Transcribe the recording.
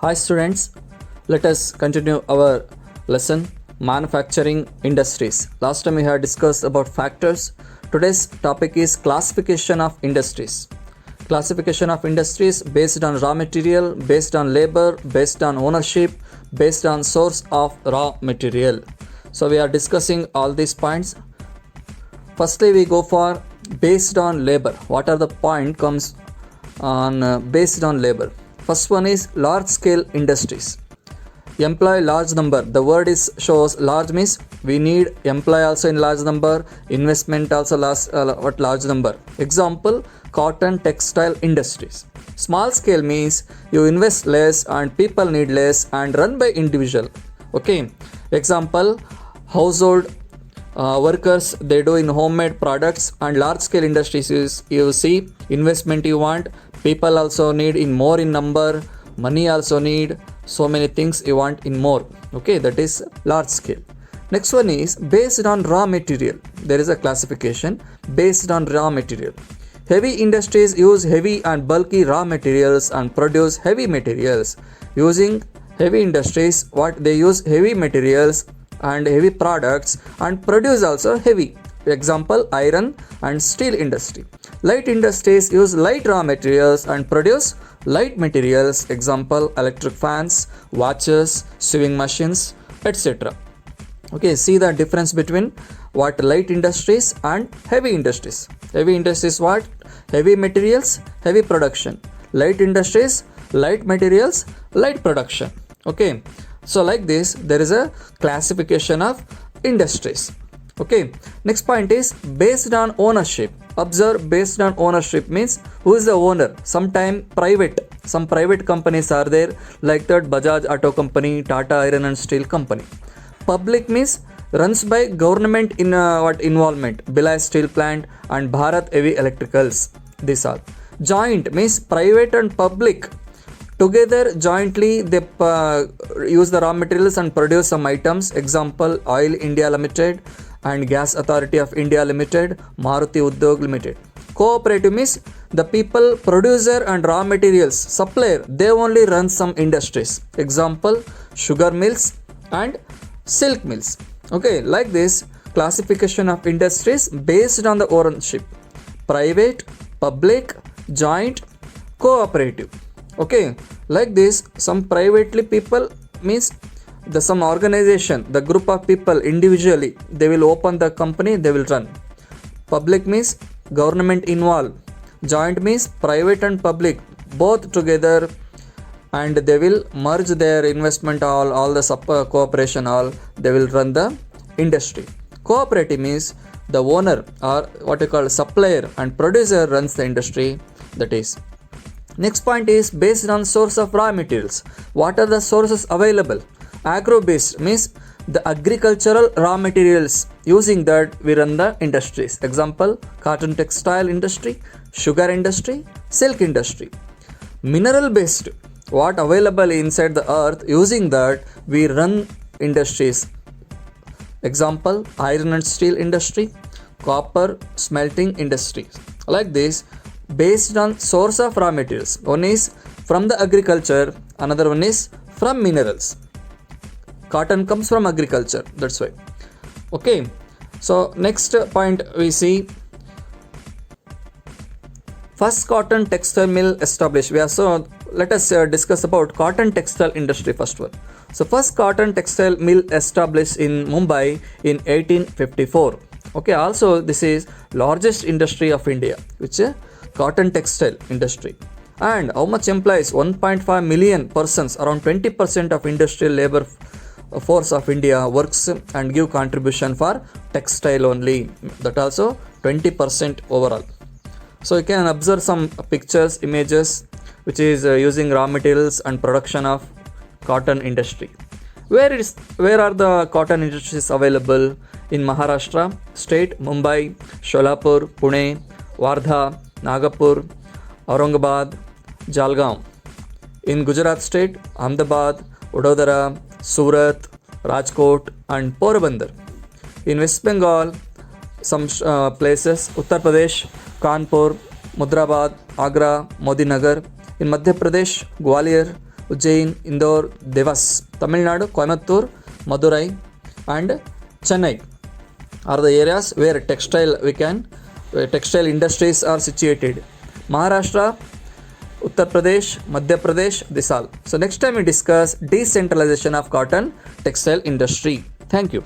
Hi students, let us continue our lesson manufacturing industries. Last time we had discussed about factors. Today's topic is classification of industries. Classification of industries based on raw material, based on labor, based on ownership, based on source of raw material. So we are discussing all these points. Firstly, we go for based on labor. What are the point comes on based on labor? First one is large scale industries. Employ large number. The word is shows large means we need employ also in large number, investment also large number. Example, cotton textile industries. Small scale means you invest less and people need less and run by individual. Okay. Example, household workers, they do in homemade products, and large scale industries is you see investment you want, people also need in more in number, money also need, so many things you want in more. Okay, that is large scale. Next one is based on raw material. There is a classification based on raw material. Heavy industries use heavy and bulky raw materials and produce heavy materials. Using heavy industries, what they use heavy materials and heavy products and produce also heavy. Example, iron and steel industry. Light industries use light raw materials and produce light materials. Example, electric fans, watches, sewing machines, etc. Okay, see the difference between what light industries and heavy industries. Heavy industries what? Heavy materials, heavy production. Light industries, light materials, light production. Okay, so like this there is a classification of industries. Okay, next point is based on ownership. Observe, based on ownership means who is the owner. Sometime some private companies are there, like that Bajaj Auto Company, Tata Iron and Steel Company. Public means runs by government in involvement, Bhilai Steel Plant and Bharat Heavy Electricals. These are. Joint means private and public together jointly they use the raw materials and produce some items. Example, Oil India Limited and Gas Authority of India Limited, Maruti Udyog Limited. Cooperative means the people, producer and raw materials supplier, they only run some industries. Example, sugar mills and silk mills. Okay, like this classification of industries based on the ownership: private, public, joint, cooperative. Okay, like this some privately people means some organization, the group of people individually they will open the company, they will run. Public means government involved. Joint means private and public both together, and they will merge their investment all the cooperation all, they will run the industry. Cooperative means the owner or what you call supplier and producer runs the industry. That is. Next point is based on source of raw materials. What are the sources available? Agro-based means the agricultural raw materials, using that we run the industries. Example, cotton textile industry, sugar industry, silk industry. Mineral-based, what available inside the earth, using that we run industries. Example, iron and steel industry, copper smelting industry. Like this, based on source of raw materials. One is from the agriculture, another one is from minerals. Cotton comes from agriculture, that's why. Okay, so next point we see first cotton textile mill established. So let us discuss about cotton textile industry first one. So first cotton textile mill established in Mumbai in 1854. Okay, also this is largest industry of India, which is cotton textile industry. And how much employs? 1.5 million persons, around 20% of industrial labor force of India works and give contribution for textile only. That also 20% overall. So you can observe some pictures, images, which is using raw materials and production of cotton industry. Where are the cotton industries available? In Maharashtra state, Mumbai, Sholapur, Pune, Wardha, Nagapur, Aurangabad, Jalgaon. In Gujarat state, Ahmedabad, Vadodara, Surat, Rajkot and Porabandar. In West Bengal, some places, Uttar Pradesh, Kanpur, Mudrabad, Agra, Modinagar. In Madhya Pradesh, Gwalior, Ujjain, Indore, Devas. Tamil Nadu, Coimbatore, Madurai and Chennai are the areas where textile industries are situated. Maharashtra, Uttar Pradesh, Madhya Pradesh, this all. So next time we discuss decentralization of cotton textile industry. Thank you.